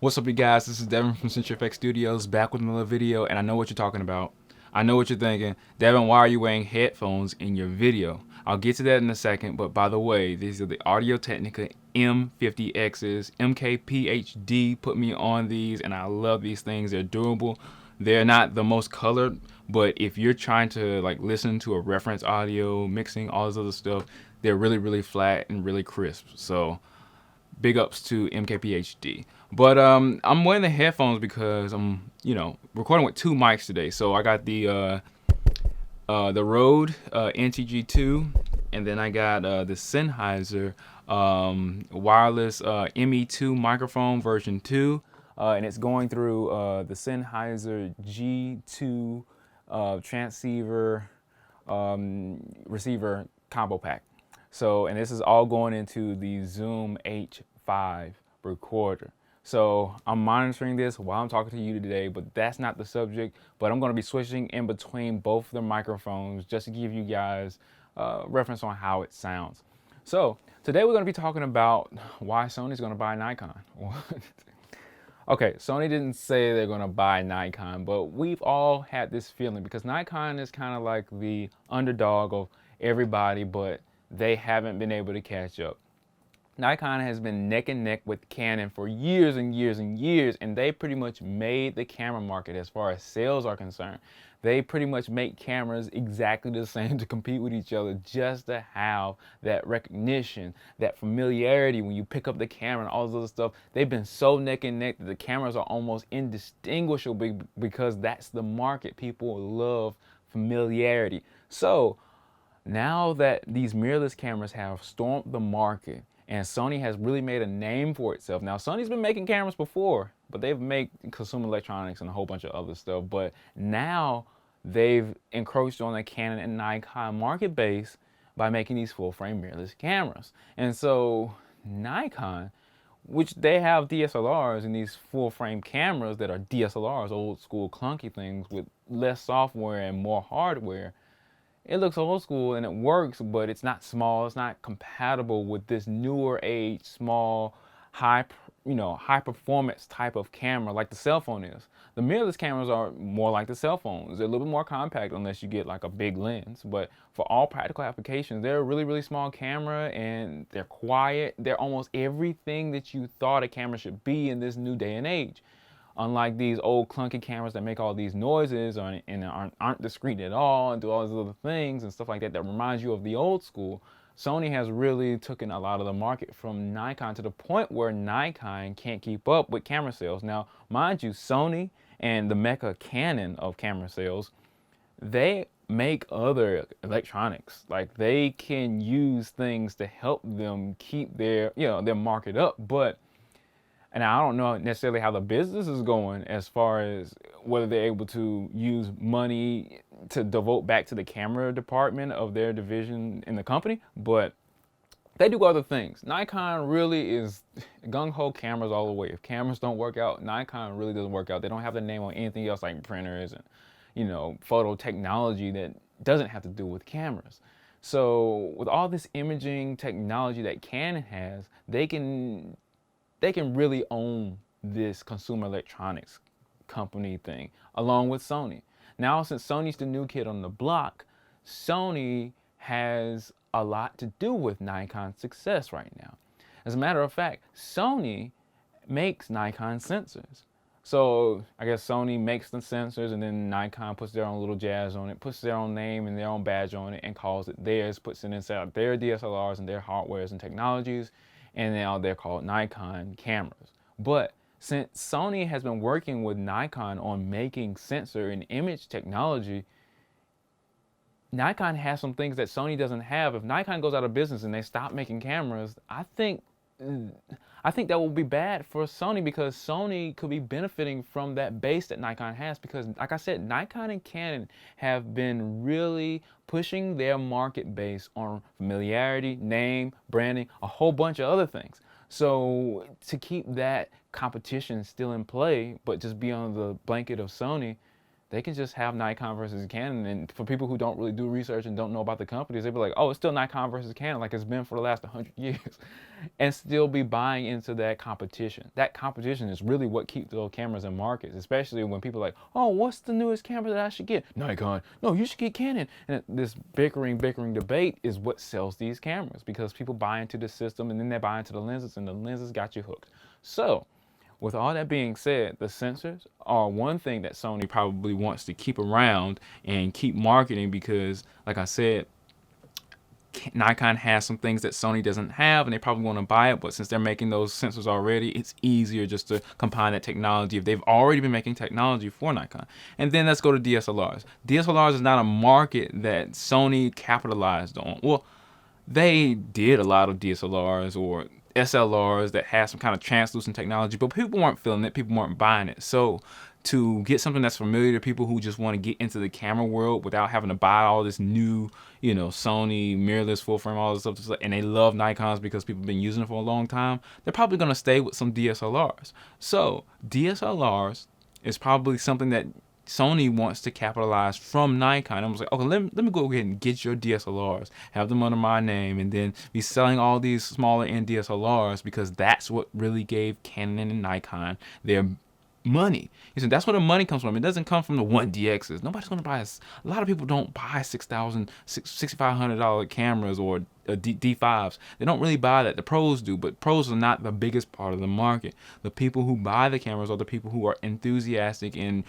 What's up, you guys? This is Devin from CenturyFX Studios, back with another video, and I know what you're talking about. I know what you're thinking. Devin, why are you wearing headphones in your video? I'll get to that in a second, but by the way, these are the Audio-Technica M50Xs. MKPHD put me on these, and I love these things. They're durable. They're not the most colored, but if you're trying to like listen to a reference audio, mixing, all this other stuff, they're really, really flat and really crisp. So big ups to MKPHD. But I'm wearing the headphones because I'm, recording with two mics today. So I got the Rode NTG2, and then I got the Sennheiser wireless ME2 microphone version 2, and it's going through the Sennheiser G2 transceiver receiver combo pack. So, and this is all going into the Zoom H5 recorder. So I'm monitoring this while I'm talking to you today, but that's not the subject. But I'm going to be switching in between both the microphones just to give you guys reference on how it sounds. So today we're going to be talking about why Sony's going to buy Nikon. Okay, Sony didn't say they're going to buy Nikon, but we've all had this feeling because Nikon is kind of like the underdog of everybody, but they haven't been able to catch up. Nikon has been neck and neck with Canon for years and years and years, and they pretty much made the camera market as far as sales are concerned. They pretty much make cameras exactly the same to compete with each other just to have that recognition, that familiarity when you pick up the camera and all this other stuff. They've been so neck and neck that the cameras are almost indistinguishable because that's the market. People love familiarity. So now that these mirrorless cameras have stormed the market and Sony has really made a name for itself. Now, Sony's been making cameras before, but they've made consumer electronics and a whole bunch of other stuff. But now they've encroached on the Canon and Nikon market base by making these full-frame mirrorless cameras. And so Nikon, which they have DSLRs and these full-frame cameras that are DSLRs, old school clunky things with less software and more hardware, it looks old school and it works, but it's not small. It's not compatible with this newer age, small, high performance type of camera like the cell phone is. The mirrorless cameras are more like the cell phones. They're a little bit more compact unless you get like a big lens. But for all practical applications, they're a really, really small camera and they're quiet. They're almost everything that you thought a camera should be in this new day and age. Unlike these old clunky cameras that make all these noises and aren't discreet at all and do all these other things and stuff like that that reminds you of the old school, Sony has really taken a lot of the market from Nikon to the point where Nikon can't keep up with camera sales. Now, mind you, Sony and the Mecca Canon of camera sales, they make other electronics. Like they can use things to help them keep their market up, but and I don't know necessarily how the business is going as far as whether they're able to use money to devote back to the camera department of their division in the company, but they do other things. Nikon really is gung-ho cameras all the way. If cameras don't work out, Nikon really doesn't work out. They don't have the name on anything else like printers and, photo technology that doesn't have to do with cameras. So with all this imaging technology that Canon has, they can really own this consumer electronics company thing along with Sony. Now, since Sony's the new kid on the block, Sony has a lot to do with Nikon's success right now. As a matter of fact, Sony makes Nikon sensors. So I guess Sony makes the sensors and then Nikon puts their own little jazz on it, puts their own name and their own badge on it and calls it theirs, puts it inside their DSLRs and their hardwares and technologies, and now they're called Nikon cameras. But since Sony has been working with Nikon on making sensor and image technology, Nikon has some things that Sony doesn't have. If Nikon goes out of business and they stop making cameras, I think that will be bad for Sony because Sony could be benefiting from that base that Nikon has because, like I said, Nikon and Canon have been really pushing their market base on familiarity, name, branding, a whole bunch of other things. So to keep that competition still in play, but just be under the blanket of Sony, they can just have Nikon versus Canon. And for people who don't really do research and don't know about the companies, they'll be like, oh, it's still Nikon versus Canon, like it's been for the last 100 years, and still be buying into that competition. That competition is really what keeps those cameras in markets, especially when people are like, oh, what's the newest camera that I should get? Nikon. No, you should get Canon. And this bickering debate is what sells these cameras, because people buy into the system and then they buy into the lenses, and the lenses got you hooked. So, with all that being said, the sensors are one thing that Sony probably wants to keep around and keep marketing, because, like I said, Nikon has some things that Sony doesn't have, and they probably want to buy it, but since they're making those sensors already, it's easier just to combine that technology if they've already been making technology for Nikon. And then let's go to DSLRs. DSLRs is not a market that Sony capitalized on. Well, they did a lot of DSLRs or SLRs that had some kind of translucent technology, but people weren't feeling it, people weren't buying it. So to get something that's familiar to people who just want to get into the camera world without having to buy all this new, Sony mirrorless full frame, all this stuff, and they love Nikons because people have been using it for a long time, they're probably going to stay with some DSLRs. So DSLRs is probably something that Sony wants to capitalize from Nikon. I was like, okay, let me go ahead and get your DSLRs, have them under my name, and then be selling all these smaller end DSLRs, because that's what really gave Canon and Nikon their money. You see, that's where the money comes from. It doesn't come from the 1DXs. Nobody's going to buy a lot of people don't buy $6,000, $6,500 cameras or D5s. They don't really buy that. The pros do, but pros are not the biggest part of the market. The people who buy the cameras are the people who are enthusiastic and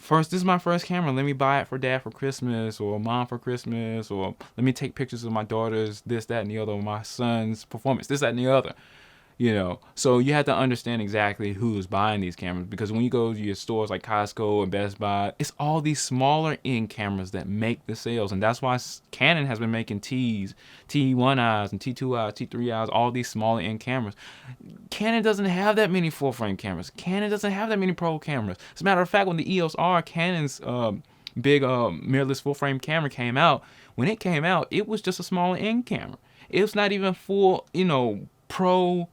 this is my first camera. Let me buy it for dad for Christmas, or mom for Christmas, or let me take pictures of my daughter's this, that, and the other, or my son's performance, this, that, and the other. So you have to understand exactly who's buying these cameras, because when you go to your stores like Costco and Best Buy, it's all these smaller end cameras that make the sales. And that's why Canon has been making T1Is and T2Is, T3Is, all these smaller end cameras. Canon doesn't have that many full frame cameras. Canon doesn't have that many pro cameras. As a matter of fact, when the EOS R, Canon's big mirrorless full frame camera came out, when it came out, it was just a smaller end camera. It was not even full, pro,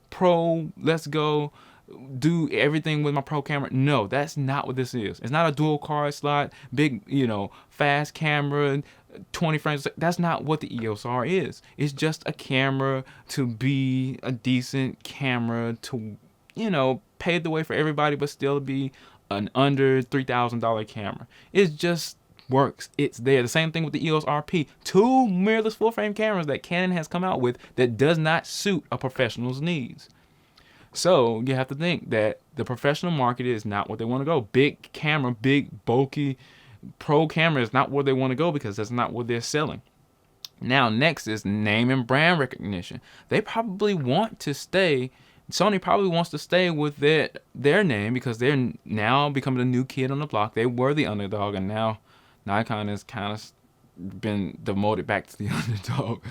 let's go do everything with my pro camera. No, that's not what this is. It's not a dual card slot, big, fast camera, 20 frames. That's not what the EOS R is. It's just a camera to be a decent camera to, pave the way for everybody, but still be an under $3,000 camera. It's just works. It's there. The same thing with the EOS RP. 2 mirrorless full frame cameras that Canon has come out with that does not suit a professional's needs. So you have to think that the professional market is not what they want to go. Big camera, big bulky pro camera is not where they want to go, because that's not what they're selling. Now next is name and brand recognition. They probably want to stay. Sony probably wants to stay with their name, because they're now becoming the new kid on the block. They were the underdog, and now Nikon has kind of been demoted back to the underdog.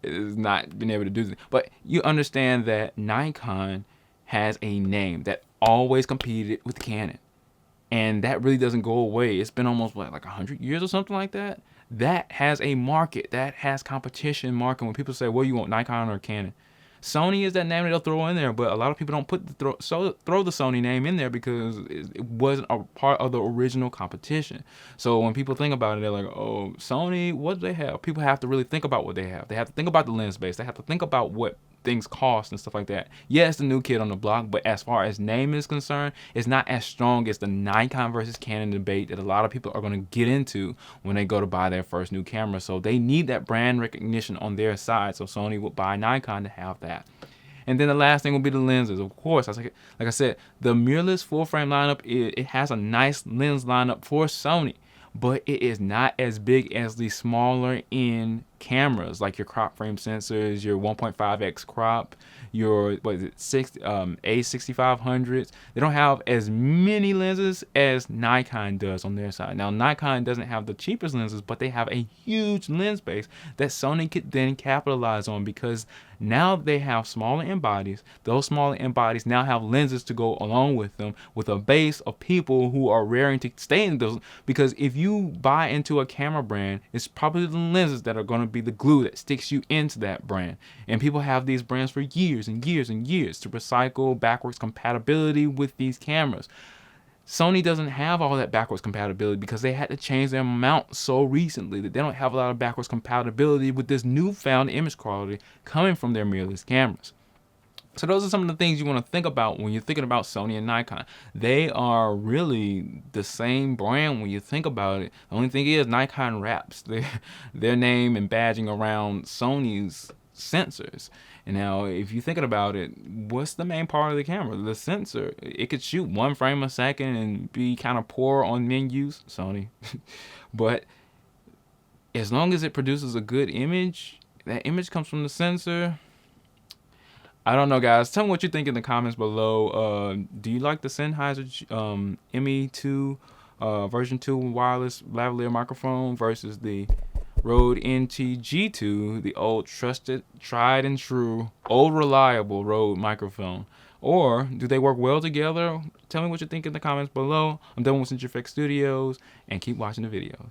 It has not been able to do this. But you understand that Nikon has a name that always competed with Canon. And that really doesn't go away. It's been almost, like 100 years or something like that? That has a market. That has competition market. When people say, well, you want Nikon or Canon? Sony is that name that they'll throw in there, but a lot of people don't throw the Sony name in there because it wasn't a part of the original competition. So when people think about it, they're like, oh, Sony, what do they have? People have to really think about what they have. They have to think about the lens base. They have to think about what things cost and stuff like that. Yeah, it's the new kid on the block, but as far as name is concerned, it's not as strong as the Nikon versus Canon debate that a lot of people are going to get into when they go to buy their first new camera. So they need that brand recognition on their side. So Sony would buy Nikon to have that. And then the last thing will be the lenses. Of course, like I said, the mirrorless full frame lineup, it has a nice lens lineup for Sony, but it is not as big as the smaller end cameras, like your crop frame sensors, your 1.5x crop, your A6500s. They don't have as many lenses as Nikon does on their side. Now Nikon doesn't have the cheapest lenses, but they have a huge lens base that Sony could then capitalize on, because now they have smaller end bodies. Those smaller end bodies now have lenses to go along with them, with a base of people who are raring to stay in those. Because if you buy into a camera brand, it's probably the lenses that are going to be the glue that sticks you into that brand. And people have these brands for years and years and years to recycle backwards compatibility with these cameras. Sony doesn't have all that backwards compatibility because they had to change their mount so recently that they don't have a lot of backwards compatibility with this newfound image quality coming from their mirrorless cameras. So those are some of the things you want to think about when you're thinking about Sony and Nikon. They are really the same brand when you think about it. The only thing is Nikon wraps their name and badging around Sony's sensors. And now if you're thinking about it, what's the main part of the camera? The sensor. It could shoot 1 frame a second and be kind of poor on menus, Sony. But as long as it produces a good image, that image comes from the sensor. I don't know, guys. Tell me what you think in the comments below. Do you like the Sennheiser ME2 version 2 wireless lavalier microphone versus the Rode NT-G2, the old trusted, tried and true, old reliable Rode microphone? Or do they work well together? Tell me what you think in the comments below. I'm done with CenturyFX Studios, and keep watching the videos.